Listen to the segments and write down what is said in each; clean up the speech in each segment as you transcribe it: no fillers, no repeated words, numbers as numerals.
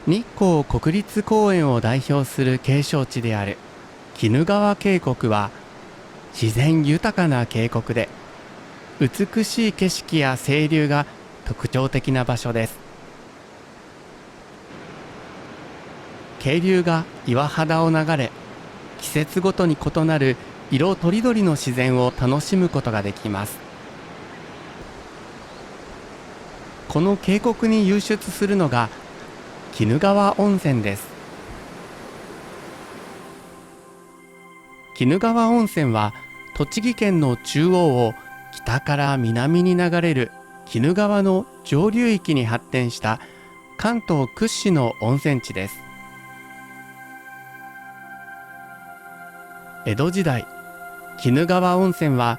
日光国立公園を代表する景勝地である鬼怒川渓谷は、自然豊かな渓谷で美しい景色や清流が特徴的な場所です。渓流が岩肌を流れ、季節ごとに異なる色とりどりの自然を楽しむことができます。この渓谷に湧出するのが鬼怒川温泉です。鬼怒川温泉は栃木県の中央を北から南に流れる鬼怒川の上流域に発展した関東屈指の温泉地です。江戸時代、鬼怒川温泉は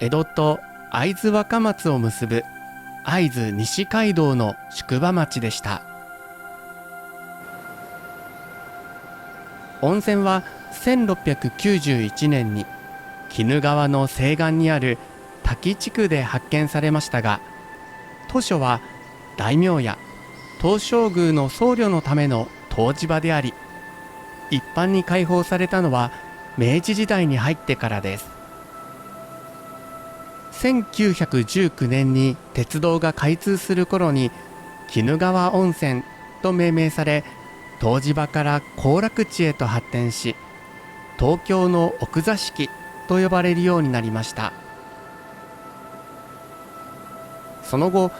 江戸と会津若松を結ぶ会津西街道の宿場町でした。温泉は1691年に鬼怒川の西岸にある滝地区で発見されましたが、当初は大名や東照宮の僧侶のための湯治場であり、一般に開放されたのは明治時代に入ってからです。1919年に鉄道が開通する頃に鬼怒川温泉と命名され、湯治場から行楽地へと発展し、東京の奥座敷と呼ばれるようになりました。その後、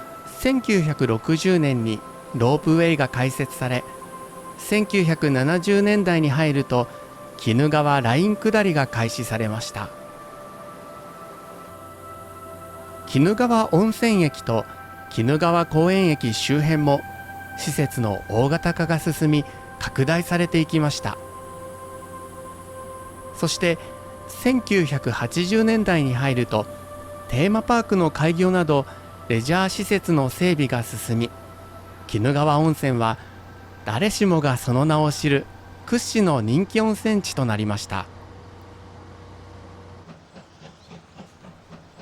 1960年にロープウェイが開設され、1970年代に入ると鬼怒川ライン下りが開始されました。鬼怒川温泉駅と鬼怒川公園駅周辺も施設の大型化が進み、拡大されていきました。そして1980年代に入るとテーマパークの開業などレジャー施設の整備が進み、鬼怒川温泉は誰しもがその名を知る屈指の人気温泉地となりました。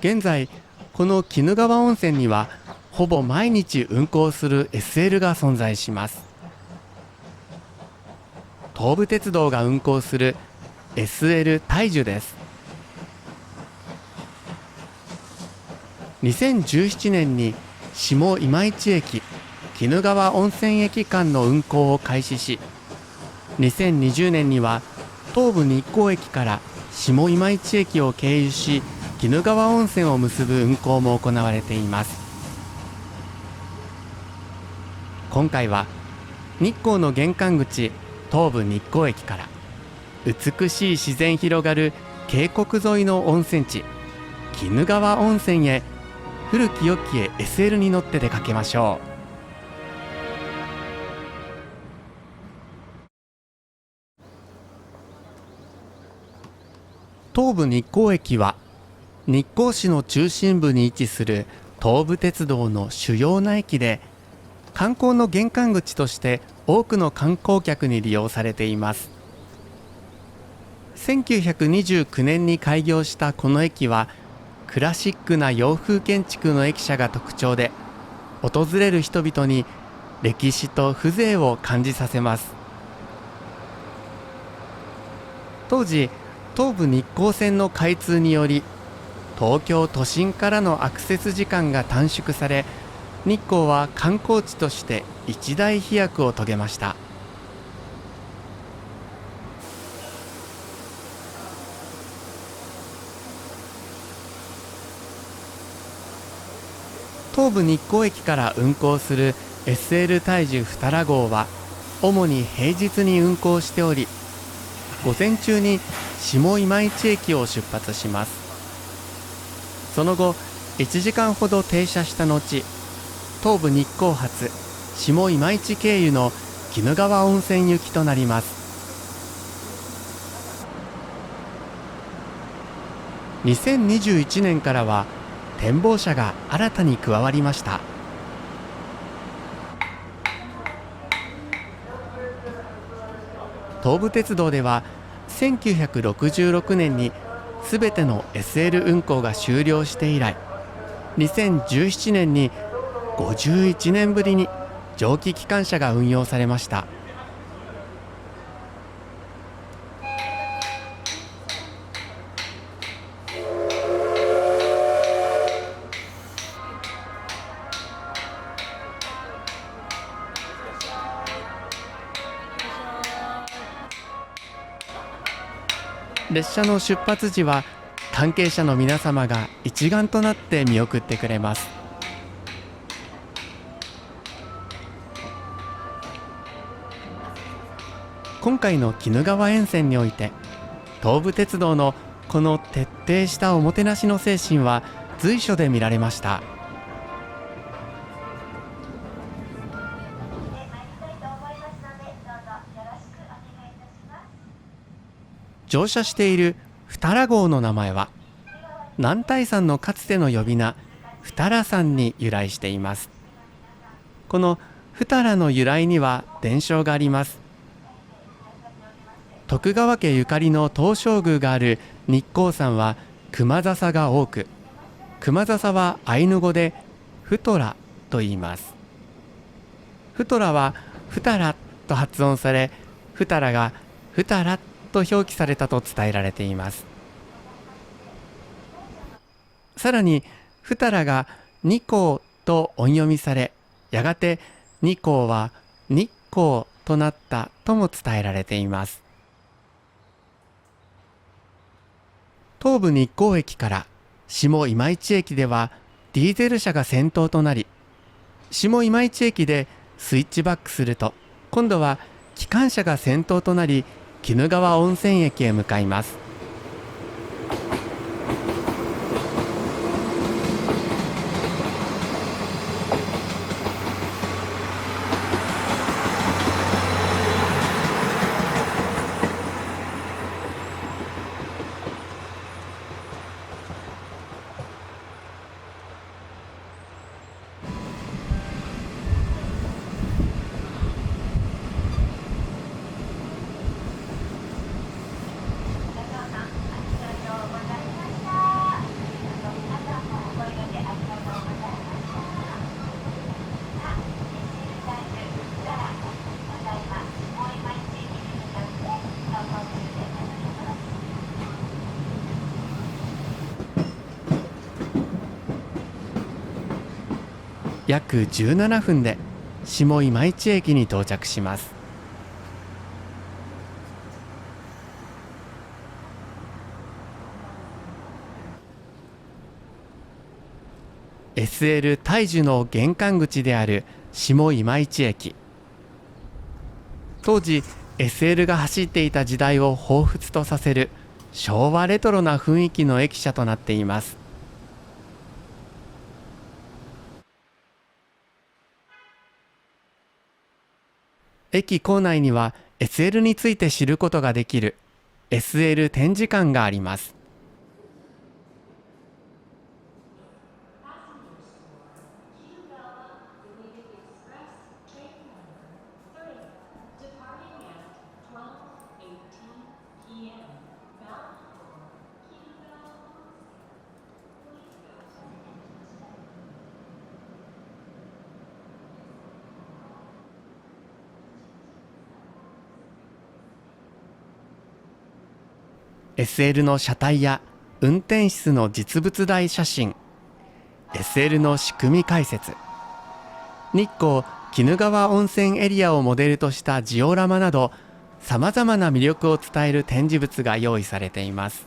現在、この鬼怒川温泉にはほぼ毎日運行する SL が存在します。東武鉄道が運行する SL 大樹です。2017年に下今市駅鬼怒川温泉駅間の運行を開始し、2020年には東武日光駅から下今市駅を経由し鬼怒川温泉を結ぶ運行も行われています。今回は日光の玄関口東武日光駅から美しい自然広がる渓谷沿いの温泉地鬼怒川温泉へ、古き良きへ SL に乗って出かけましょう。東武日光駅は日光市の中心部に位置する東武鉄道の主要な駅で、観光の玄関口として多くの観光客に利用されています。1929年に開業したこの駅はクラシックな洋風建築の駅舎が特徴で、訪れる人々に歴史と風情を感じさせます。当時、東武日光線の開通により東京都心からのアクセス時間が短縮され、日光は観光地として一大飛躍を遂げました。東武日光駅から運行する SL 大樹二良号は主に平日に運行しており、午前中に下今市駅を出発します。その後1時間ほど停車した後、東武日光発下今市経由の鬼怒川温泉行きとなります。2021年からは展望車が新たに加わりました。東武鉄道では1966年にすべての SL 運行が終了して以来、2017年に51年ぶりに蒸気機関車が運用されました。列車の出発時は関係者の皆様が一丸となって見送ってくれます。今回の鬼怒川沿線において、東武鉄道のこの徹底したおもてなしの精神は随所で見られました。乗車している二良号の名前は、男体山のかつての呼び名二良山に由来しています。この二良の由来には伝承があります。徳川家ゆかりの東照宮がある日光山は熊笹が多く、熊笹はアイヌ語でふとらと言います。ふとらはふたらと発音され、ふたらがふたらと表記されたと伝えられています。さらにふたらが二光と音読みされ、やがて二光は日光となったとも伝えられています。東武日光駅から下今市駅ではディーゼル車が先頭となり、下今市駅でスイッチバックすると、今度は機関車が先頭となり鬼怒川温泉駅へ向かいます。約17分で下今市駅に到着します。SL 大樹の玄関口である下今市駅。当時 SL が走っていた時代を彷彿とさせる昭和レトロな雰囲気の駅舎となっています。駅構内には SL について知ることができる SL 展示館があります。SL の車体や運転室の実物大写真、SL の仕組み解説、日光鬼怒川温泉エリアをモデルとしたジオラマなど、さまざまな魅力を伝える展示物が用意されています。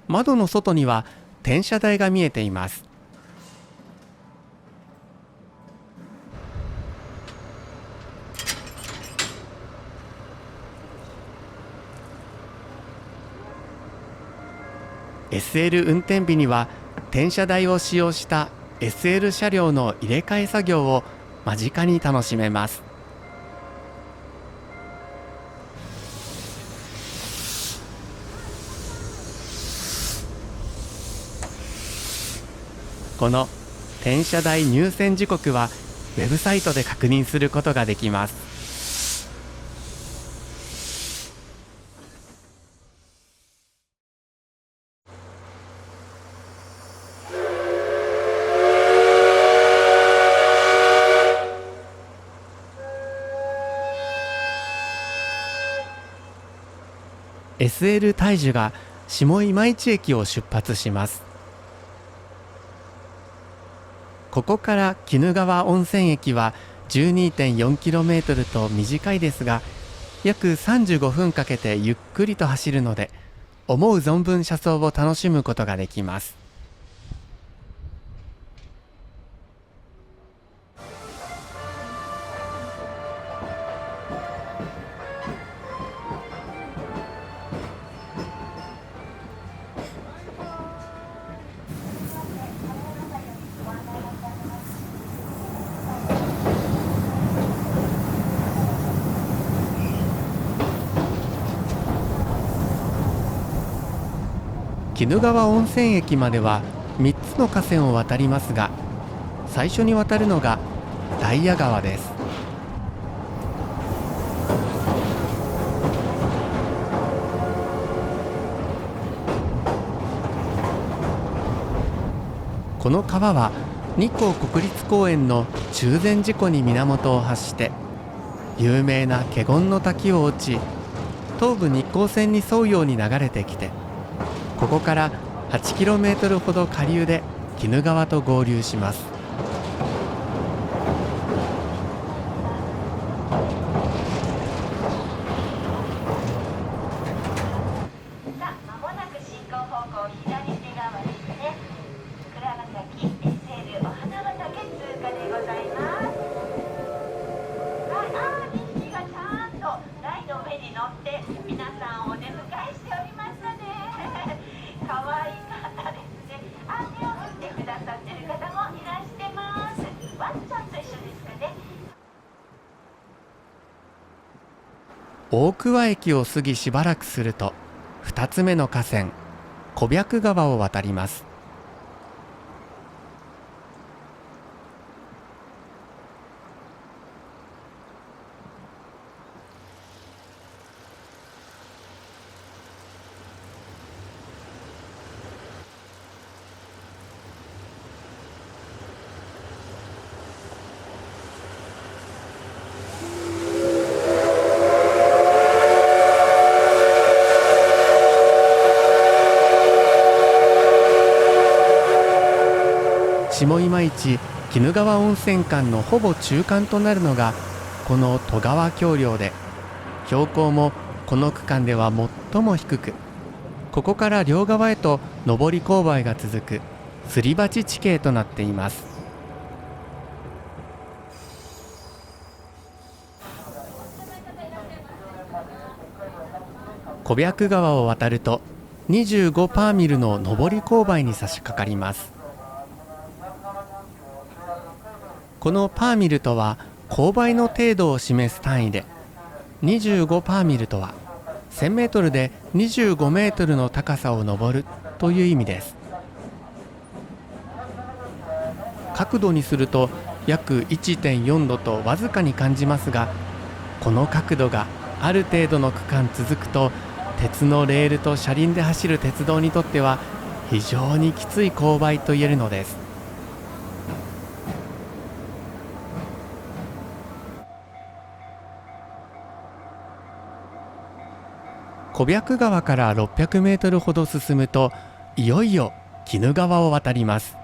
窓の外には転車台が見えています。SL 運転日には転車台を使用した SL 車両の入れ替え作業を間近に楽しめます。この転車台入線時刻はウェブサイトで確認することができます。SL 大樹が下今市駅を出発します。ここから鬼怒川温泉駅は 12.4km と短いですが、約35分かけてゆっくりと走るので、思う存分車窓を楽しむことができます。鬼怒川温泉駅までは3つの河川を渡りますが、最初に渡るのがダイヤ川です。この川は日光国立公園の中禅寺湖に源を発して、有名な華厳の滝を落ち、東武日光線に沿うように流れてきて、ここから 8km ほど下流で鬼怒川と合流します。さあ、まもなく進行方向左手側ですね。倉ヶ崎 SL お花畑通過でございます。はい、2匹がちゃんと台の上に乗って皆さんをお出迎えしておりますね。可愛い方ですね。手を振ってくださってる方もいらしてます。ワンちゃんと一緒ですかね。大桑駅を過ぎしばらくすると、2つ目の河川小白川を渡ります。下今市鬼怒川温泉間のほぼ中間となるのがこの戸川橋梁で、標高もこの区間では最も低く、ここから両側へと上り勾配が続くすり鉢地形となっています。小白川を渡ると25パーミルの上り勾配に差し掛かります。このパーミルとは勾配の程度を示す単位で、25パーミルとは1000メートルで25メートルの高さを登るという意味です。角度にすると約 1.4 度とわずかに感じますが、この角度がある程度の区間続くと、鉄のレールと車輪で走る鉄道にとっては非常にきつい勾配と言えるのです。小白川から600メートルほど進むと、いよいよ鬼怒川を渡ります。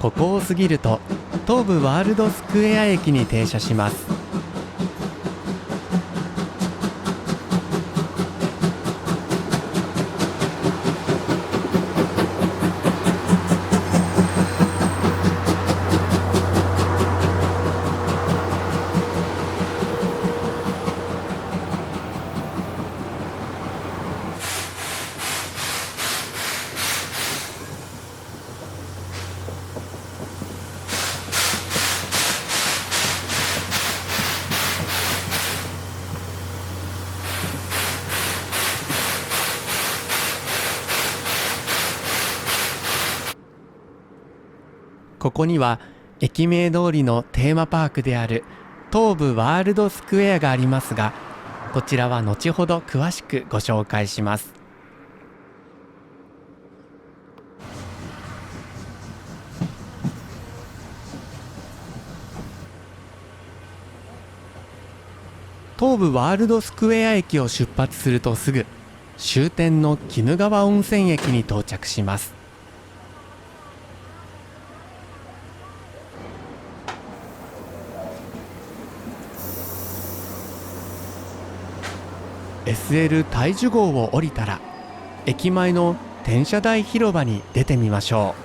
ここを過ぎると東武ワールドスクエア駅に停車します。ここには駅名通りのテーマパークである東武ワールドスクエアがありますが、こちらは後ほど詳しくご紹介します。東武ワールドスクエア駅を出発するとすぐ終点の鬼怒川温泉駅に到着します。SL 大樹号を降りたら駅前の転車台広場に出てみましょう。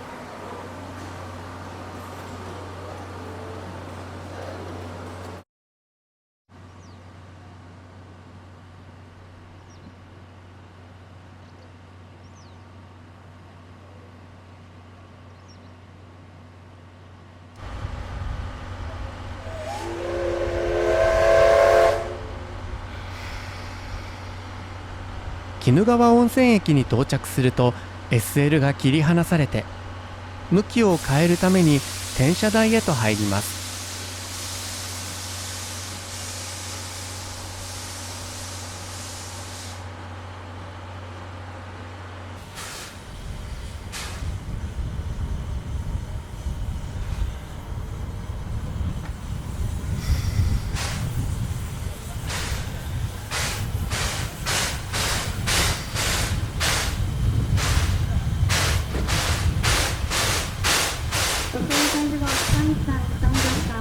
鬼怒川温泉駅に到着すると SL が切り離されて向きを変えるために転車台へと入ります。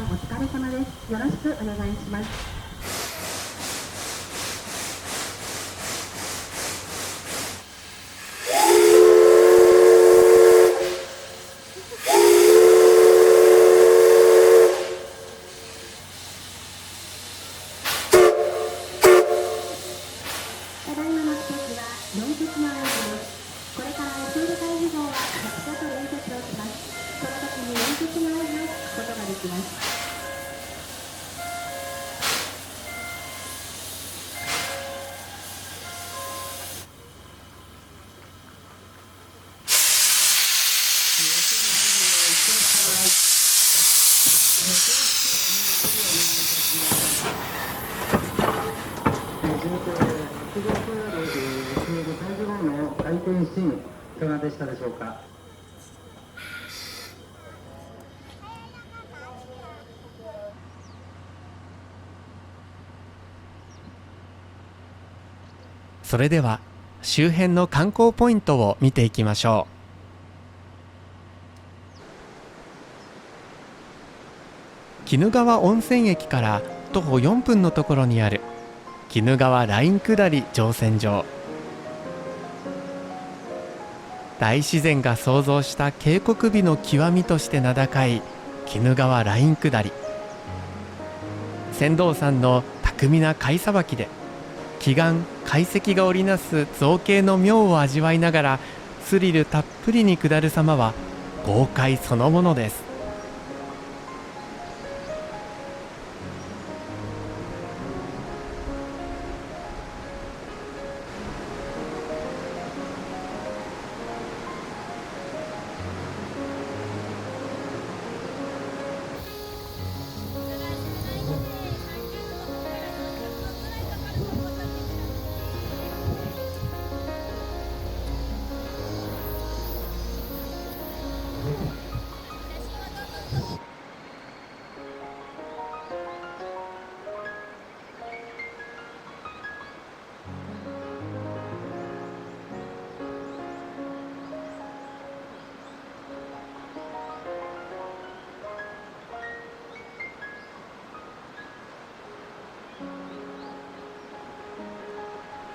お疲れ様です。よろしくお願いします。ただいまの季節は連結の合図です。これからSL大樹号は発車と連結をします。その時に連結の合図を聞くことができます。回転シーンいかがでしたでしょうか。それでは周辺の観光ポイントを見ていきましょう。鬼怒川温泉駅から徒歩4分のところにある鬼怒川ライン下り乗船場。大自然が創造した渓谷美の極みとして名高い鬼怒川ライン下り。船頭さんの巧みな貝さばきで奇岩貝石が織りなす造形の妙を味わいながらスリルたっぷりに下る様は豪快そのものです。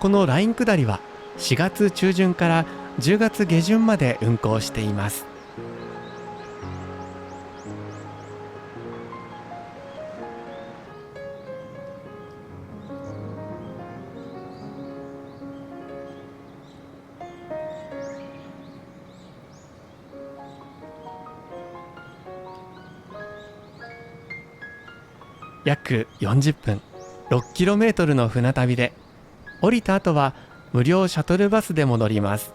このライン下りは4月中旬から10月下旬まで運行しています。約40分 6km の船旅で、降りた後は無料シャトルバスで戻ります。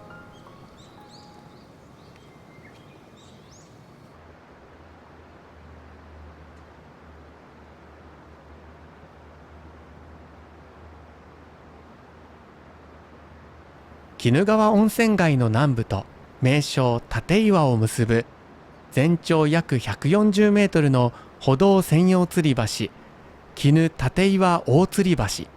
鬼怒川温泉街の南部と名勝立岩を結ぶ全長約140メートルの歩道専用吊り橋、鬼怒立岩大吊橋。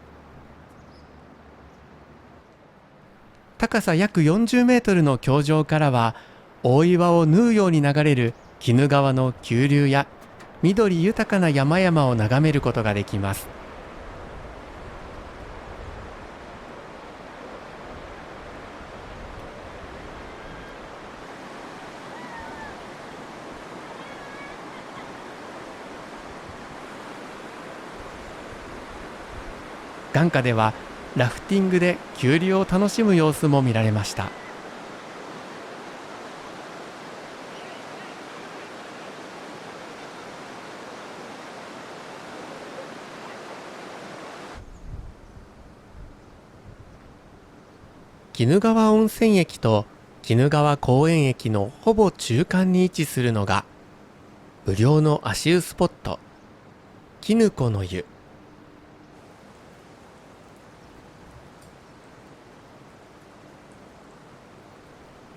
高さ約40メートルの橋上からは、大岩を縫うように流れる鬼怒川の急流や緑豊かな山々を眺めることができます。眼下ではラフティングで急流を楽しむ様子も見られました。鬼怒川温泉駅と鬼怒川公園駅のほぼ中間に位置するのが無料の足湯スポット、鬼怒の湯。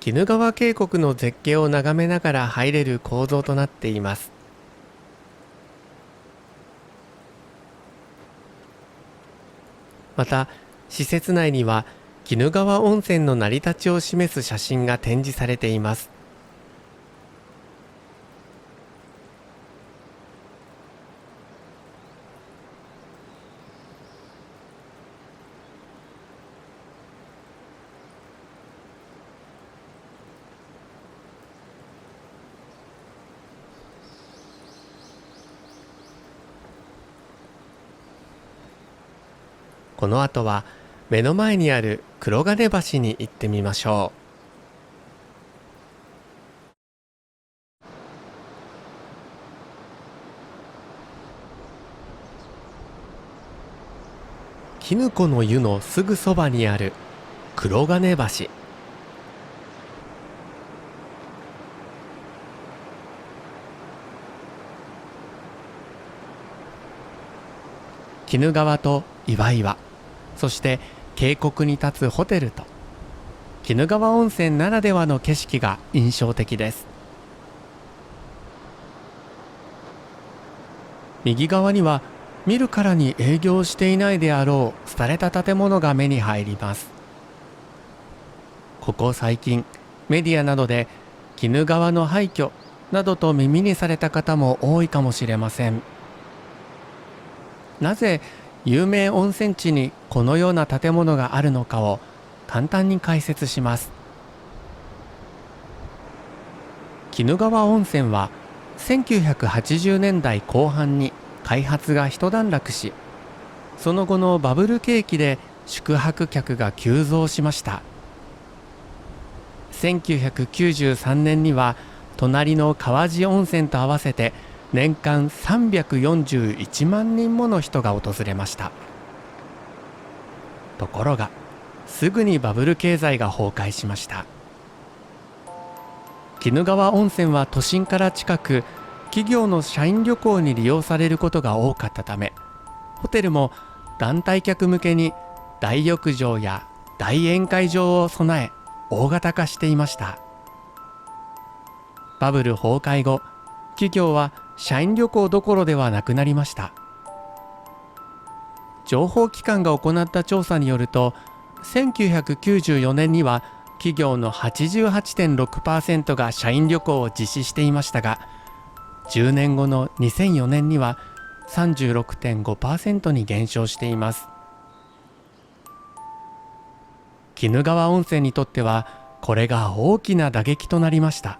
鬼怒川渓谷の絶景を眺めながら入れる構造となっています。また施設内には鬼怒川温泉の成り立ちを示す写真が展示されています。この後は目の前にある黒金橋に行ってみましょう。鬼怒の湯のすぐそばにある黒金橋。鬼怒川と岩々、そして渓谷に立つホテルと鬼怒川温泉ならではの景色が印象的です。右側には見るからに営業していないであろう廃れた建物が目に入ります。ここ最近メディアなどで鬼怒川の廃墟などと耳にされた方も多いかもしれません。なぜ有名温泉地にこのような建物があるのかを簡単に解説します。鬼怒川温泉は1980年代後半に開発が一段落し、その後のバブル景気で宿泊客が急増しました。1993年には隣の川治温泉と合わせて年間341万人もの人が訪れました。ところがすぐにバブル経済が崩壊しました。鬼怒川温泉は都心から近く、企業の社員旅行に利用されることが多かったため、ホテルも団体客向けに大浴場や大宴会場を備え大型化していました。バブル崩壊後、企業は社員旅行どころではなくなりました。情報機関が行った調査によると、1994年には企業の 88.6% が社員旅行を実施していましたが、10年後の2004年には 36.5% に減少しています。鬼怒川温泉にとってはこれが大きな打撃となりました。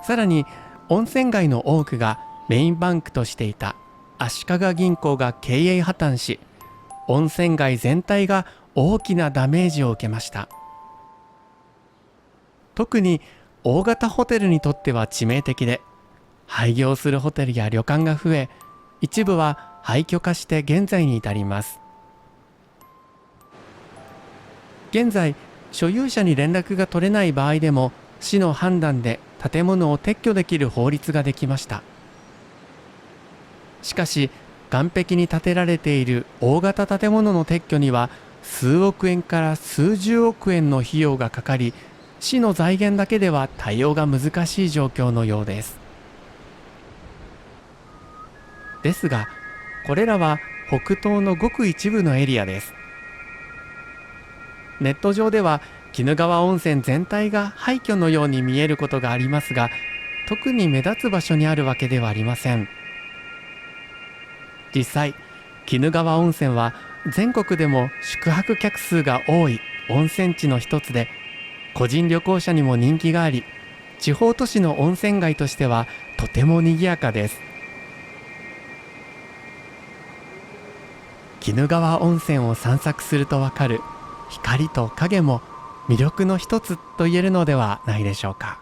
さらに温泉街の多くがメインバンクとしていた足利銀行が経営破綻し、温泉街全体が大きなダメージを受けました。特に大型ホテルにとっては致命的で、廃業するホテルや旅館が増え、一部は廃墟化して現在に至ります。現在、所有者に連絡が取れない場合でも市の判断で建物を撤去できる法律ができました。しかし岸壁に建てられている大型建物の撤去には数億円から数十億円の費用がかかり、市の財源だけでは対応が難しい状況のようです。ですが、これらは北東のごく一部のエリアです。ネット上では鬼怒川温泉全体が廃墟のように見えることがありますが、特に目立つ場所にあるわけではありません。実際、鬼怒川温泉は全国でも宿泊客数が多い温泉地の一つで、個人旅行者にも人気があり、地方都市の温泉街としてはとても賑やかです。鬼怒川温泉を散策するとわかる光と影も魅力の一つと言えるのではないでしょうか。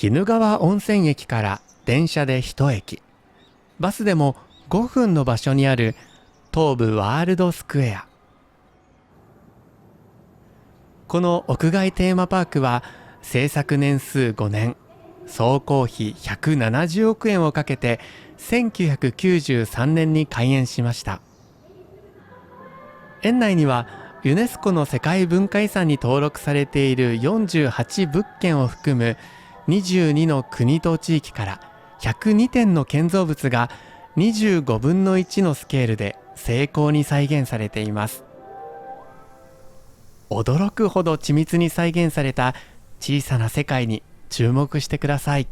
鬼怒川温泉駅から電車で1駅、バスでも5分の場所にある東武ワールドスクエア。この屋外テーマパークは制作年数5年、総工費170億円をかけて1993年に開園しました。園内にはユネスコの世界文化遺産に登録されている48物件を含む22の国と地域から102点の建造物が25分の1のスケールで精巧に再現されています。驚くほど緻密に再現された小さな世界に注目してください。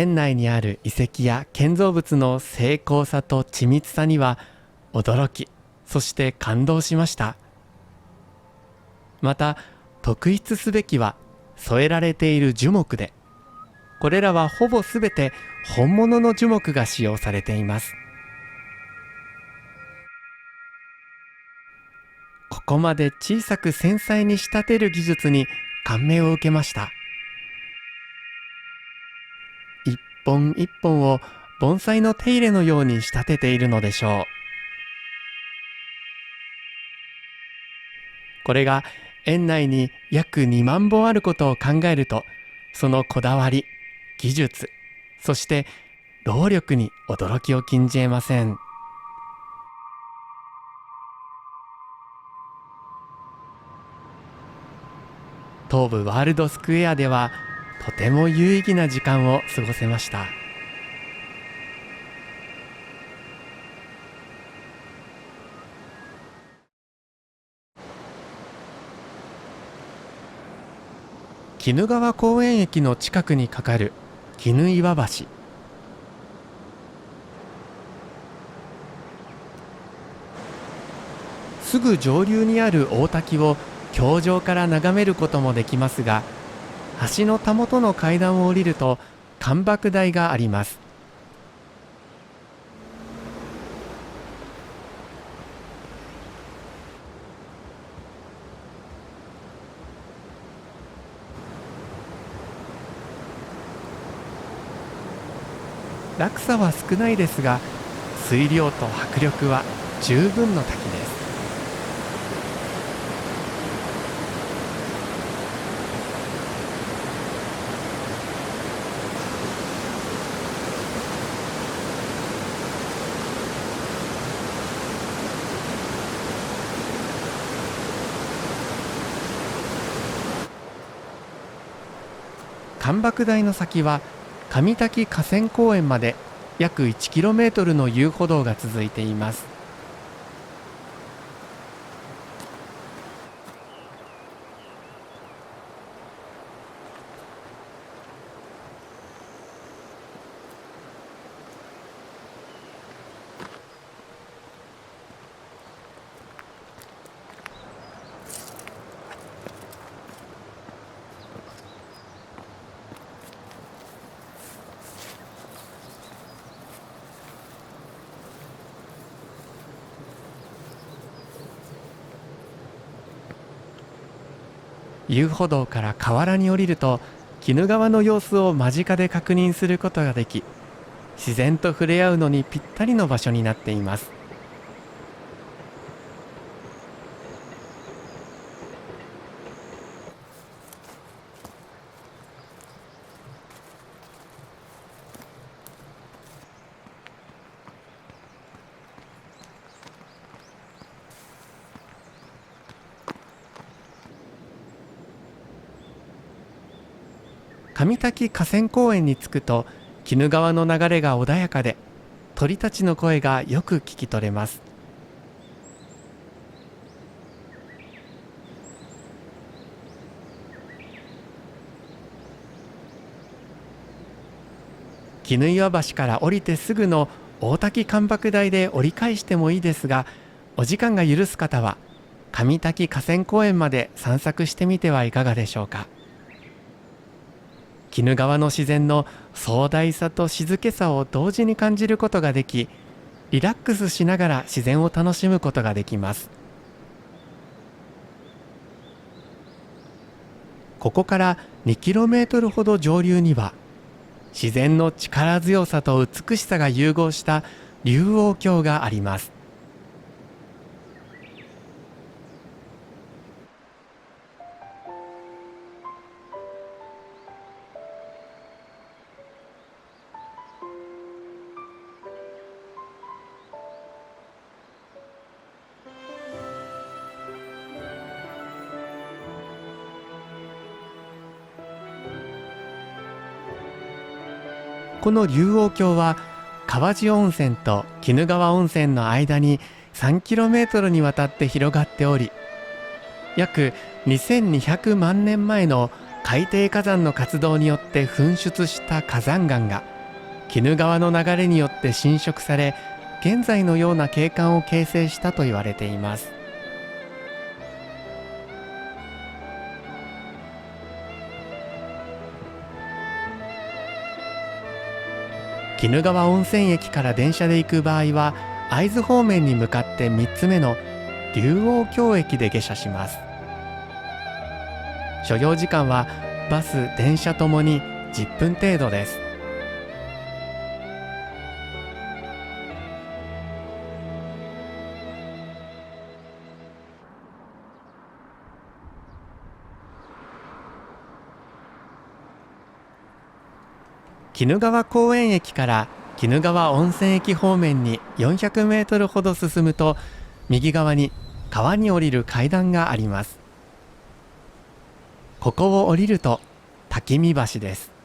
園内にある遺跡や建造物の精巧さと緻密さには驚き、そして感動しました。また特筆すべきは添えられている樹木で、これらはほぼすべて本物の樹木が使用されています。ここまで小さく繊細に仕立てる技術に感銘を受けました。一本一本を盆栽の手入れのように仕立てているのでしょう。これが園内に約2万本あることを考えると、そのこだわり、技術、そして労力に驚きを禁じ得ません。東武ワールドスクエアではとても有意義な時間を過ごせました。鬼怒川公園駅の近くに架かる鬼怒岩橋。すぐ上流にある大滝を橋上から眺めることもできますが、橋のたもとの階段を降りると観瀑台があります。落差は少ないですが、水量と迫力は十分の滝です。観瀑台の先は上滝河川公園まで約 1km の遊歩道が続いています。遊歩道から河原に降りると、鬼怒川の様子を間近で確認することができ、自然と触れ合うのにぴったりの場所になっています。上滝河川公園に着くと、鬼怒川の流れが穏やかで、鳥たちの声がよく聞き取れます。鬼怒岩橋から降りてすぐの大滝観瀑台で折り返してもいいですが、お時間が許す方は上滝河川公園まで散策してみてはいかがでしょうか。鬼怒川の自然の壮大さと静けさを同時に感じることができ、リラックスしながら自然を楽しむことができます。ここから 2km ほど上流には、自然の力強さと美しさが融合した龍王峡があります。この龍王峡は川治温泉と鬼怒川温泉の間に 3km にわたって広がっており、約2200万年前の海底火山の活動によって噴出した火山岩が鬼怒川の流れによって浸食され、現在のような景観を形成したと言われています。鬼怒川温泉駅から電車で行く場合は、会津方面に向かって3つ目の龍王峡駅で下車します。所要時間はバス・電車ともに10分程度です。鬼怒川公園駅から鬼怒川温泉駅方面に400メートルほど進むと、右側に川に降りる階段があります。ここを降りると滝見橋です。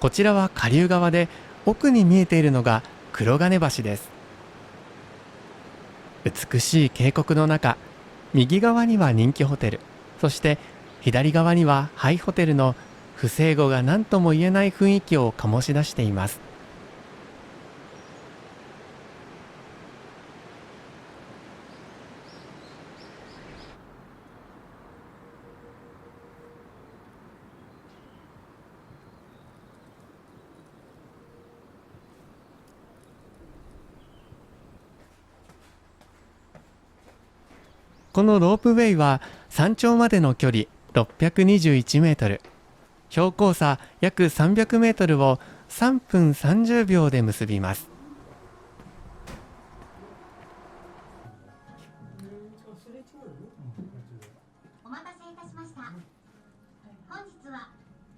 こちらは下流側で、奥に見えているのが黒金橋です。美しい渓谷の中、右側には人気ホテル、そして左側には廃ホテルの風情が何とも言えない雰囲気を醸し出しています。このロープウェイは山頂までの距離621メートル、標高差約300メートルを3分30秒で結びます。お待たせいたしました。本日は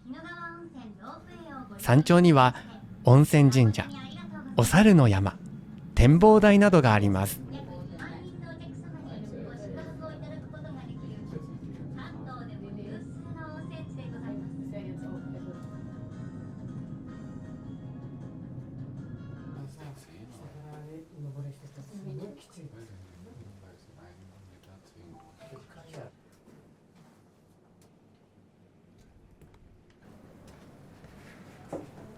鬼怒川温泉ロープウェイをご利用山頂には温泉神社、お猿の山、展望台などがあります。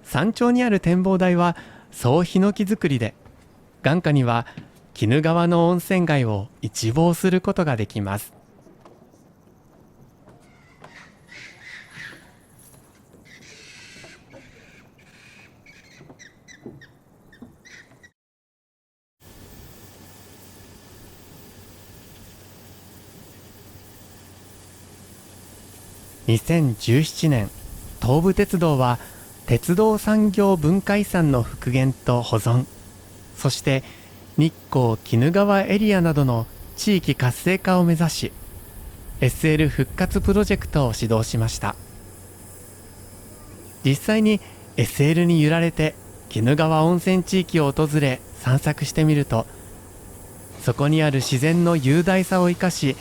山頂にある展望台は総ヒノキ造りで、眼下には鬼怒川の温泉街を一望することができます。2017年、東武鉄道は鉄道産業文化遺産の復元と保存、そして日光鬼怒川エリアなどの地域活性化を目指し、 SL 復活プロジェクトを始動しました。実際に SL に揺られて鬼怒川温泉地域を訪れ散策してみると、そこにある自然の雄大さを生かし、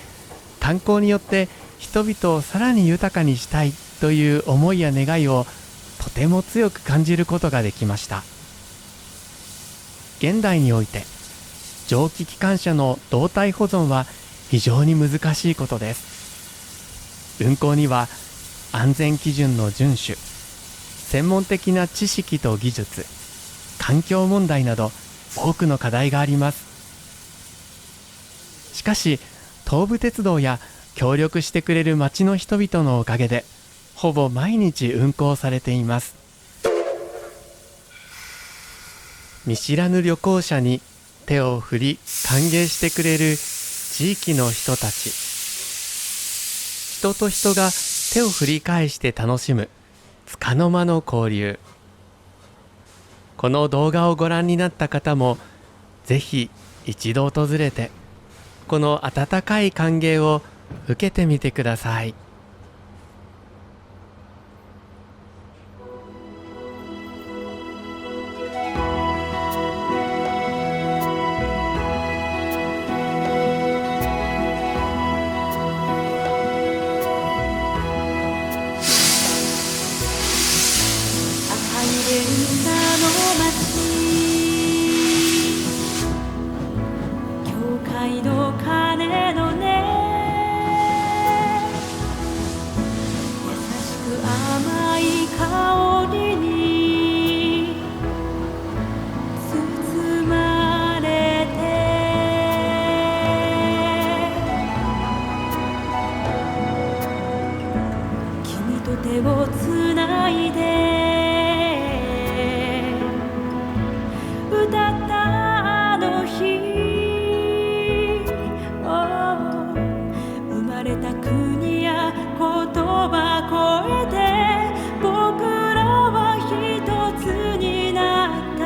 観光によって人々をさらに豊かにしたいという思いや願いをとても強く感じることができました。現代において蒸気機関車の動態保存は非常に難しいことです。運行には安全基準の遵守、専門的な知識と技術、環境問題など多くの課題があります。しかし東武鉄道や協力してくれる町の人々のおかげでほぼ毎日運行されています。見知らぬ旅行者に手を振り歓迎してくれる地域の人たち、人と人が手を振り返して楽しむ束の間の交流。この動画をご覧になった方も、ぜひ一度訪れて、この温かい歓迎を受けてみてください。赤いレンガの街、教会の鐘の音、優しく甘い香りに包まれて、君と手をつないで歌ったあの日、生まれた国や言葉超えて僕らは一つになった。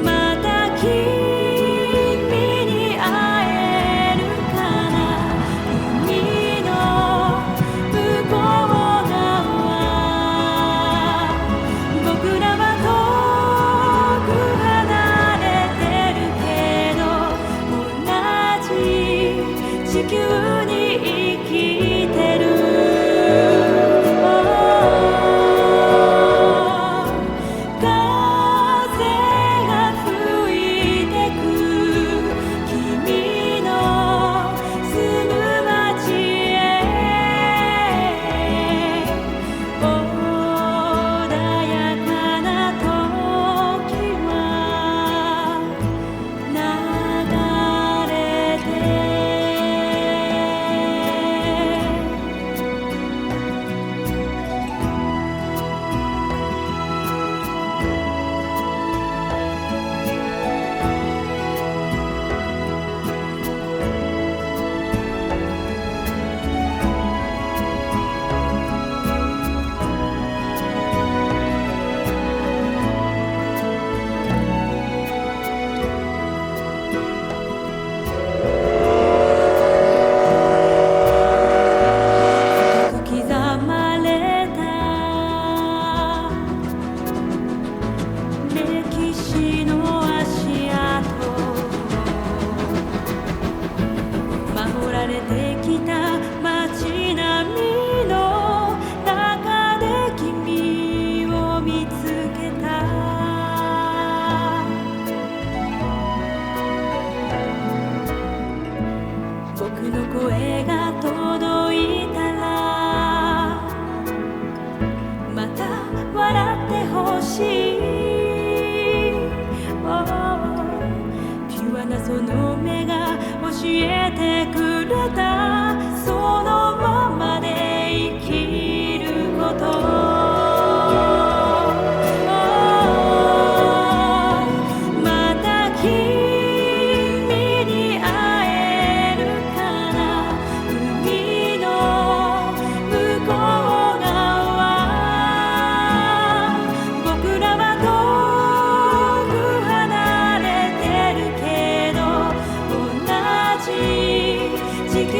また君に会えるかな、海の向こう側。僕らは遠く離れてるけど同じ地球に生きてる。風が吹いてく君の住む街へ、穏やかな時は流れて、刻まれた歴史の足跡、守られてきた街並みの中で君を見つけた。僕の声が届いたらまた笑ってほしい。ピュアなその目が教えてくれた、そのままで生きること。また君に会えるかな、海の向こう側。僕らは遠く離れてるけど同じ地球